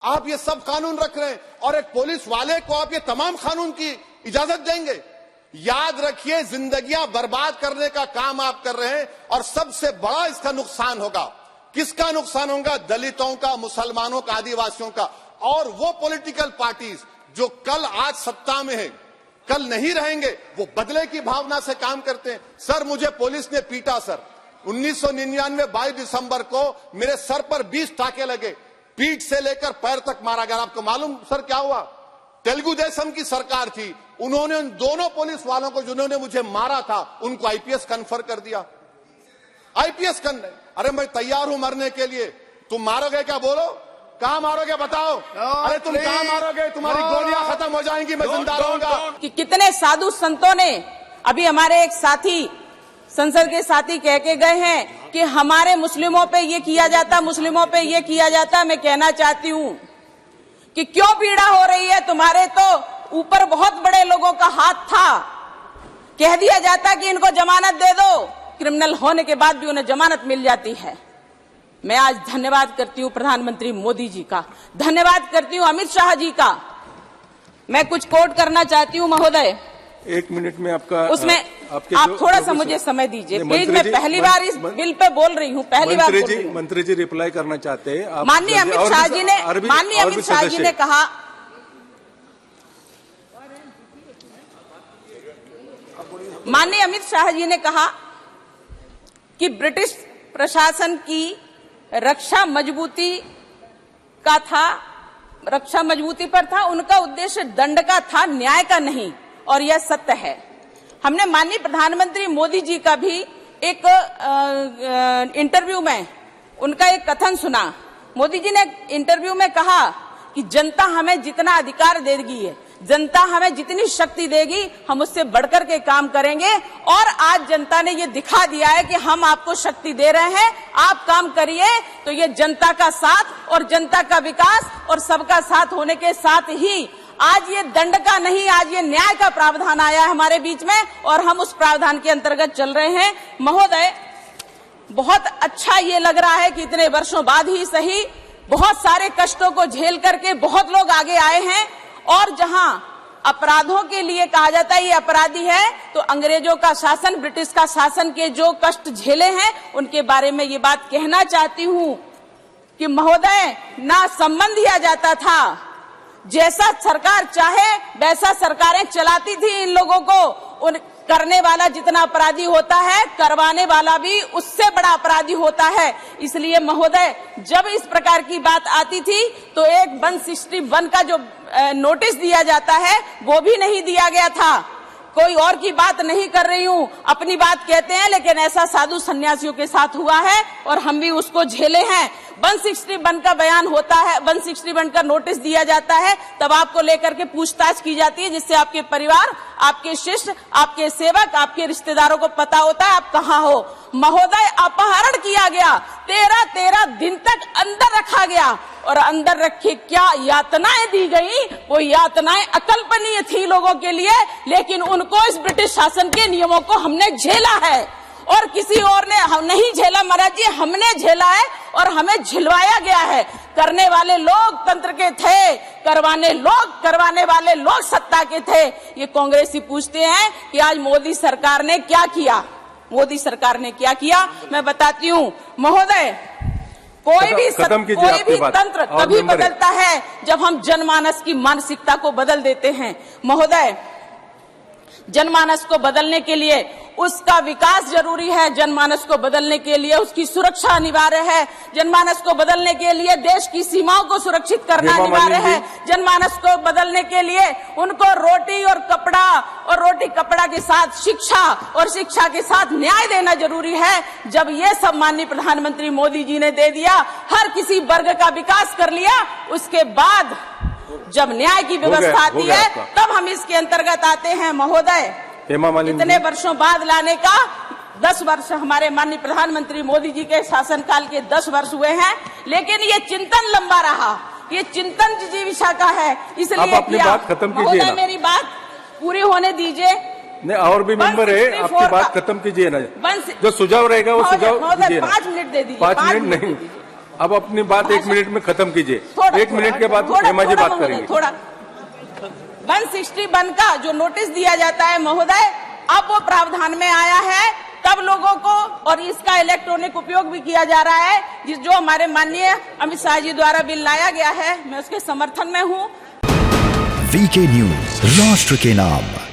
आप ये सब कानून रख रहे हैं और एक पुलिस वाले को आप ये तमाम कानून की इजाजत देंगे। याद रखिए, जिंदगियां बर्बाद करने का काम आप कर रहे हैं और सबसे बड़ा इसका नुकसान होगा। किसका नुकसान होगा? दलितों का, मुसलमानों का, आदिवासियों का। और वो पॉलिटिकल पार्टीज जो कल आज सत्ता में है, कल नहीं रहेंगे, वो बदले की भावना से काम करते हैं। सर, मुझे पुलिस ने पीटा सर। 1999 22 दिसंबर को मेरे सर पर 20 टाके लगे, पीठ से लेकर पैर तक मारा गया। आपको मालूम सर क्या हुआ? तेलुगु देशम की सरकार थी, उन्होंने उन दोनों पुलिस वालों को जिन्होंने मुझे मारा था उनको आईपीएस कन्फर कर दिया। आईपीएस अरे मैं तैयार हूं मरने के लिए। तुम मारोगे क्या? बोलो, कहां मारोगे बताओ? अरे तुम कहां मारोगे? तुम्हारी गोलियां खत्म हो जाएंगी, मैं जिंदा रहूंगा। कि कितने साधु संतों ने, अभी हमारे एक साथी, संसद के साथी कह के गए हैं कि हमारे मुस्लिमों पे ये किया जाता, मुस्लिमों पे ये किया जाता। मैं कहना चाहती हूं कि क्यों पीड़ा हो रही है? तुम्हारे तो ऊपर बहुत बड़े लोगों का हाथ था। कह दिया जाता कि इनको जमानत दे दो, क्रिमिनल होने के बाद भी उन्हें जमानत मिल जाती है। मैं आज धन्यवाद करती हूं प्रधानमंत्री मोदी जी का, धन्यवाद करती हूं अमित शाह जी का। मैं कुछ कोट करना चाहती हूं महोदय। 1 मिनट में आपका उसमें आप थोड़ा सा मुझे समय दीजिए प्लीज। मैं पहली बार इस बिल पे बोल रही हूँ, पहली बार बोल रही हूँ। मंत्री जी रिप्लाई करना चाहते हैं। माननीय अमित शाह जी ने कहा, माननीय अमित शाह जी ने कहा कि ब्रिटिश प्रशासन की रक्षा मजबूती का था, रक्षा मजबूती पर था। उनका उद्देश्य दंड का था, न्याय का नहीं, और यह सत्य है। हमने माननीय प्रधानमंत्री मोदी जी का भी एक इंटरव्यू में उनका एक कथन सुना। मोदी जी ने इंटरव्यू में कहा कि जनता हमें जितना अधिकार देगी, जनता हमें जितनी शक्ति देगी, हम उससे बढ़कर के काम करेंगे। और आज जनता ने ये दिखा दिया है कि हम आपको शक्ति दे रहे हैं, आप काम करिए। तो ये जनता का साथ और जनता का विकास और सबका साथ होने के साथ ही आज ये दंड का नहीं, आज ये न्याय का प्रावधान आया है हमारे बीच में और हम उस प्रावधान के अंतर्गत चल रहे हैं। महोदय, बहुत अच्छा ये लग रहा है कि इतने वर्षों बाद ही सही, बहुत सारे कष्टों को झेल करके बहुत लोग आगे आए हैं। और जहां अपराधों के लिए कहा जाता है ये अपराधी है, तो अंग्रेजों का शासन, ब्रिटिश का शासन के जो कष्ट झेले हैं उनके बारे में ये बात कहना चाहती हूं कि महोदय, ना सम्मान दिया जाता था। जैसा सरकार चाहे वैसा सरकारें चलाती थी इन लोगों को। उन करने वाला जितना अपराधी होता है, करवाने वाला भी उससे बड़ा अपराधी होता है। इसलिए महोदय, जब इस प्रकार की बात आती थी तो एक 161 का जो नोटिस दिया जाता है वो भी नहीं दिया गया था। कोई और की बात नहीं कर रही हूं, अपनी बात कहते हैं, लेकिन ऐसा साधु सन्यासियों के साथ हुआ है और हम भी उसको झेले हैं। 161 का बयान होता है, 161 का नोटिस दिया जाता है, तब आपको लेकर के पूछताछ की जाती है, जिससे आपके परिवार, आपके शिष्य, आपके सेवक, आपके रिश्तेदारों को पता होता है आप कहाँ हो। महोदय, अपहरण किया गया, 13 दिन तक अंदर रखा गया और अंदर रखे क्या यातनाएं दी गई, वो यातनाएं अकल्पनीय थी लोगों के लिए, लेकिन उनको इस ब्रिटिश शासन के नियमों को हमने झेला है और किसी और ने हम नहीं झेला। महाराज जी, हमने झेला है और हमें झिलवाया गया है। करने वाले लोग तंत्र के थे, करवाने वाले लोग सत्ता के थे। ये कांग्रेसी पूछते हैं कि आज मोदी सरकार ने क्या किया, मोदी सरकार ने क्या किया। मैं बताती हूँ महोदय, कोई भी तंत्र तभी बदलता है जब हम जनमानस की मानसिकता को बदल देते हैं। महोदय, जनमानस को बदलने के लिए उसका विकास जरूरी है, जनमानस को बदलने के लिए उसकी सुरक्षा अनिवार्य है, जनमानस को बदलने के लिए देश की सीमाओं को सुरक्षित करना अनिवार्य है, जनमानस को बदलने के लिए उनको रोटी और कपड़ा और रोटी कपड़ा के साथ शिक्षा और शिक्षा के साथ न्याय देना जरूरी है। जब ये सब माननीय प्रधानमंत्री मोदी जी ने दे दिया, हर किसी वर्ग का विकास कर लिया, उसके बाद जब न्याय की व्यवस्था आती है तब हम इसके अंतर्गत आते हैं। महोदय, इतने वर्षों बाद लाने का 10 वर्ष हमारे माननीय प्रधानमंत्री मोदी जी के शासनकाल के 10 वर्ष हुए हैं, लेकिन ये चिंतन लंबा रहा, ये चिंतन जिजीविषा का है, इसलिए अपनी बात खत्म कीजिए ना। मेरी बात पूरी होने दीजिए। नहीं, और भी मेंबर है, आपकी बात खत्म कीजिए ना। जो सुझाव रहेगा वो सुझाव दीजिए। 5 मिनट दे दीजिए। 5 मिनट नहीं, अब अपनी बात 1 मिनट में खत्म कीजिए। थोड़ा- 1 मिनट के बाद थोड़ा- हेमा जी थोड़ा बात महोदय, करेंगे। थोड़ा 161 का जो नोटिस दिया जाता है महोदय, अब वो प्रावधान में आया है, तब लोगों को और इसका इलेक्ट्रॉनिक उपयोग भी किया जा रहा है, जो हमारे माननीय अमित शाह जी द्वारा बिल लाया गया है, मैं उसके समर्थन में हूँ। वीके न्यूज, राष्ट्र के नाम।